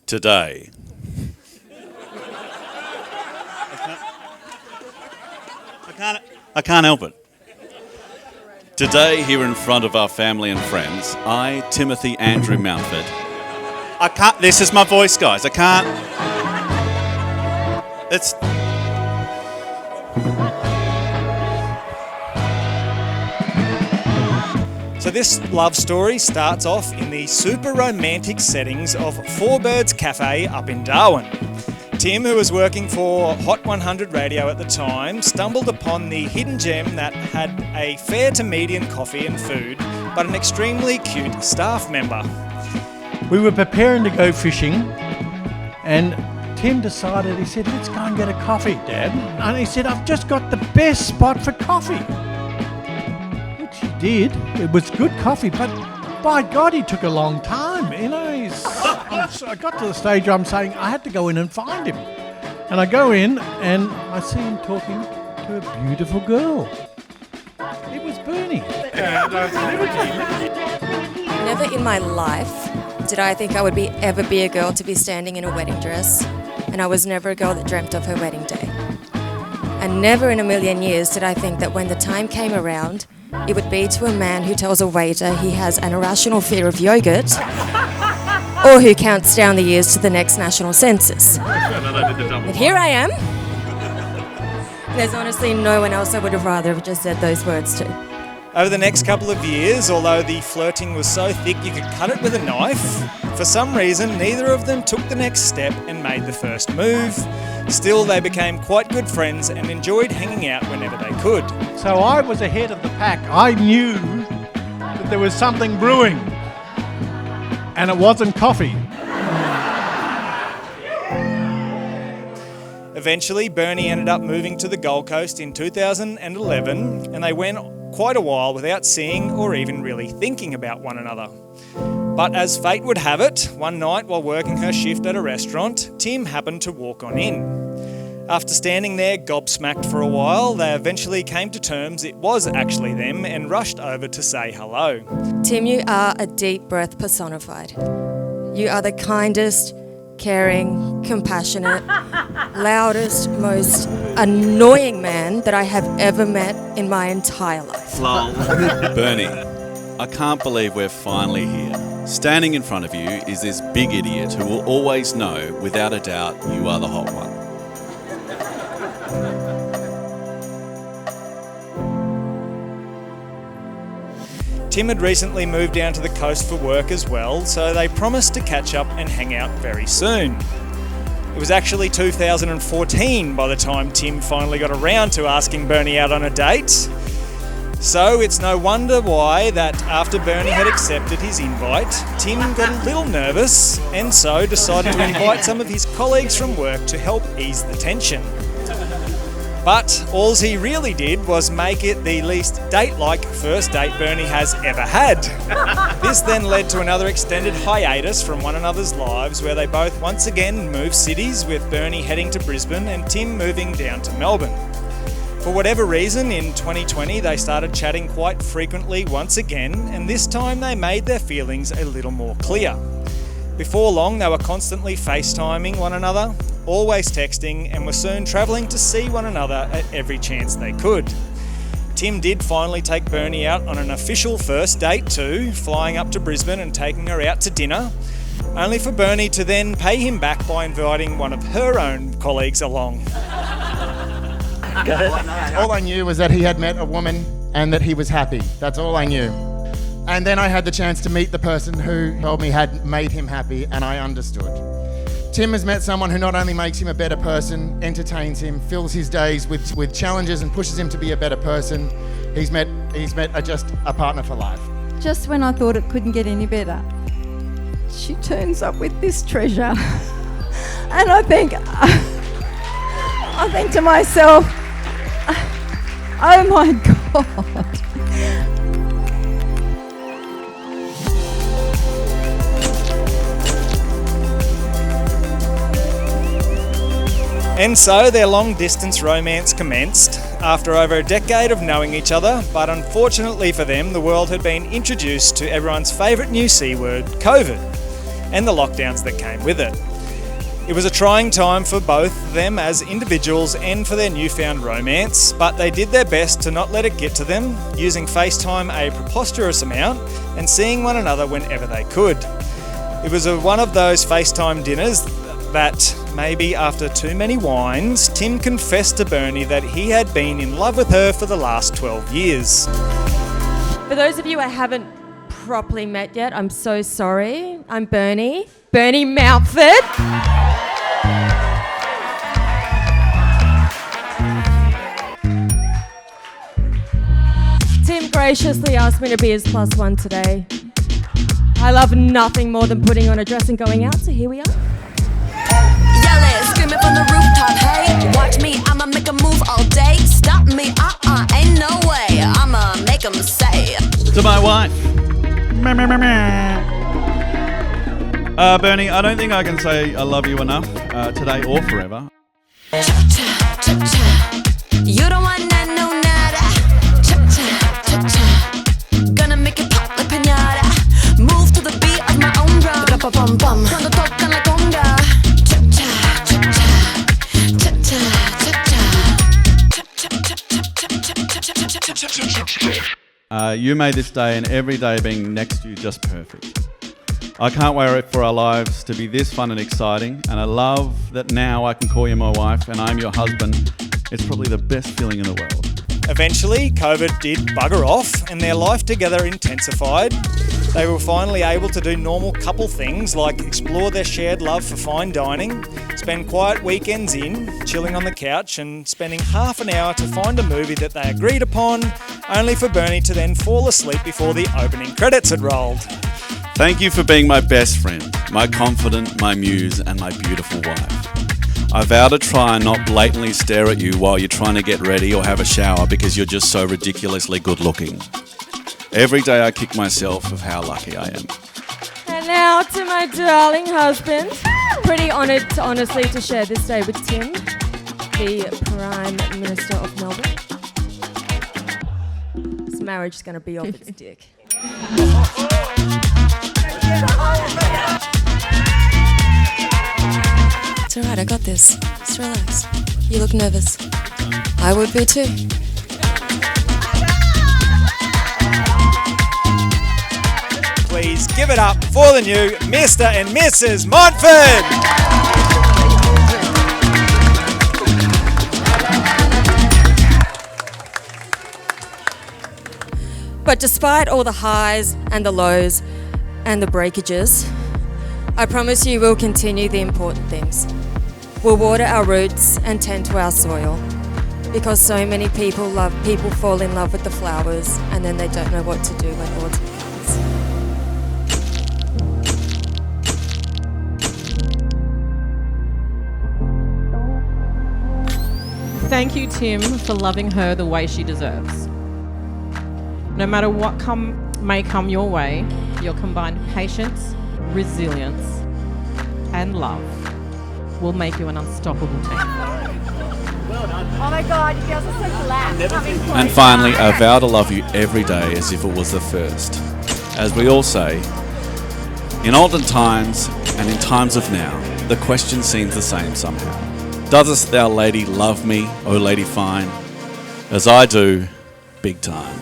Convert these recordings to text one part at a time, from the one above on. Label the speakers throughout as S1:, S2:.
S1: Today, I can't help it. Today, here in front of our family and friends, I, Timothy Andrew Mountford. I can't. This is my voice, guys. I can't. It's.
S2: So this love story starts off in the super romantic settings of Four Birds Cafe up in Darwin. Tim, who was working for Hot 100 Radio at the time, stumbled upon the hidden gem that had a fair to median coffee and food, but an extremely cute staff member.
S3: We were preparing to go fishing, and Tim decided, he said, let's go and get a coffee, Dad. And he said, I've just got the best spot for coffee. Which he did. It was good coffee, but by God, he took a long time. You know, I got to the stage where I'm saying I had to go in and find him. And I go in and I see him talking to a beautiful girl. It was Bernie.
S4: Never in my life did I think I would ever be a girl to be standing in a wedding dress, and I was never a girl that dreamt of her wedding day. And never in a million years did I think that when the time came around, it would be to a man who tells a waiter he has an irrational fear of yogurt, or who counts down the years to the next national census. But here I am. There's honestly no one else I would have rather have just said those words to.
S2: Over the next couple of years, although the flirting was so thick you could cut it with a knife, for some reason neither of them took the next step and made the first move. Still, they became quite good friends and enjoyed hanging out whenever they could.
S3: So I was ahead of the pack. I knew that there was something brewing, and it wasn't coffee.
S2: Eventually, Bernie ended up moving to the Gold Coast in 2011, and they went quite a while without seeing or even really thinking about one another. But as fate would have it, one night while working her shift at a restaurant, Tim happened to walk on in. After standing there gobsmacked for a while, they eventually came to terms it was actually them and rushed over to say hello.
S4: Tim, you are a deep breath personified. You are the kindest, caring, compassionate, loudest, most annoying man that I have ever met in my entire life.
S1: Bernie, I can't believe we're finally here. Standing in front of you is this big idiot who will always know, without a doubt, you are the hot one.
S2: Tim had recently moved down to the coast for work as well, so they promised to catch up and hang out very soon. It was actually 2014 by the time Tim finally got around to asking Bernie out on a date. So it's no wonder why that after Bernie had accepted his invite, Tim got a little nervous and so decided to invite some of his colleagues from work to help ease the tension. But all he really did was make it the least date-like first date Bernie has ever had. This then led to another extended hiatus from one another's lives where they both once again moved cities, with Bernie heading to Brisbane and Tim moving down to Melbourne. For whatever reason, in 2020 they started chatting quite frequently once again, and this time they made their feelings a little more clear. Before long they were constantly FaceTiming one another, always texting, and were soon travelling to see one another at every chance they could. Tim did finally take Bernie out on an official first date too, flying up to Brisbane and taking her out to dinner, only for Bernie to then pay him back by inviting one of her own colleagues along.
S5: All I knew was that he had met a woman and that he was happy. That's all I knew. And then I had the chance to meet the person who told me had made him happy, and I understood. Tim has met someone who not only makes him a better person, entertains him, fills his days with challenges and pushes him to be a better person. He's met just a partner for life.
S6: Just when I thought it couldn't get any better, she turns up with this treasure. And I think to myself, oh my God.
S2: And so their long-distance romance commenced after over a decade of knowing each other, but unfortunately for them, the world had been introduced to everyone's favourite new C word, COVID, and the lockdowns that came with it. It was a trying time for both them as individuals and for their newfound romance, but they did their best to not let it get to them, using FaceTime a preposterous amount and seeing one another whenever they could. It was one of those FaceTime dinners that, maybe after too many wines, Tim confessed to Bernie that he had been in love with her for the last 12 years.
S4: For those of you I haven't properly met yet, I'm so sorry. I'm Bernie Mountford. Tim graciously asked me to be his +1 today. I love nothing more than putting on a dress and going out, so here we are.
S7: Yelling, screaming from the rooftop, hey, watch me, I'ma make a move all day. Stop me, ain't no way, I'ma make 'em say.
S1: To my wife. Bernie, I don't think I can say I love you enough today or forever.
S7: You don't want no nada. Gonna make it pop like piñata. Move to the beat of my own drum. Cuando tocan la conga.
S1: You made this day and every day being next to you just perfect. I can't wait for our lives to be this fun and exciting, and I love that now I can call you my wife and I'm your husband. It's probably the best feeling in the world.
S2: Eventually, COVID did bugger off and their life together intensified. They were finally able to do normal couple things like explore their shared love for fine dining, spend quiet weekends chilling on the couch and spending half an hour to find a movie that they agreed upon, only for Bernie to then fall asleep before the opening credits had rolled.
S1: Thank you for being my best friend, my confidant, my muse, and my beautiful wife. I vow to try and not blatantly stare at you while you're trying to get ready or have a shower because you're just so ridiculously good looking. Every day I kick myself of how lucky I am.
S4: And now to my darling husband. Pretty honoured, honestly, to share this day with Tim, the Prime Minister of Melbourne. This marriage is going to be off its dick. It's alright, I got this. Just relax. You look nervous. I would be too.
S2: Please give it up for the new Mr. and Mrs. Montford!
S4: But despite all the highs and the lows and the breakages, I promise you we'll continue the important things. We'll water our roots and tend to our soil, because so many people fall in love with the flowers and then they don't know what to do when autumn comes.
S8: Thank you, Tim, for loving her the way she deserves. No matter what may come your way, your combined patience, resilience, and love will make you an unstoppable team.
S9: Oh my God, you guys are so glad.
S1: And finally, I vow to love you every day as if it was the first. As we all say, in olden times and in times of now, the question seems the same somehow. Doesn't thou lady love me, O lady fine, as I do, big time.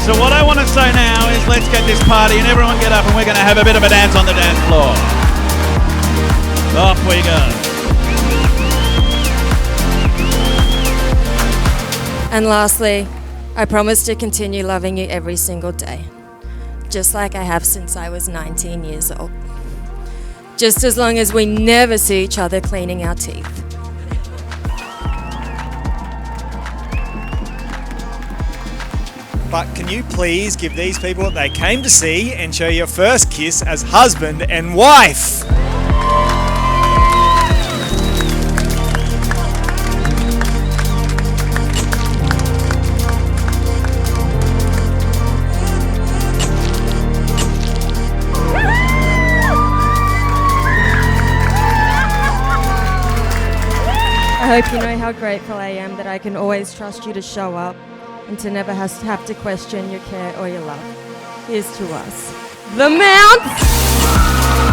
S1: So what I want to say now is let's get this party and everyone get up and we're going to have a bit of a dance on the dance floor. Off we go.
S4: And lastly, I promise to continue loving you every single day, just like I have since I was 19 years old. Just as long as we never see each other cleaning our teeth.
S2: But can you please give these people what they came to see and show your first kiss as husband and wife?
S4: I hope you know how grateful I am that I can always trust you to show up and to never have to question your care or your love.
S8: Here's to us. The Mounts!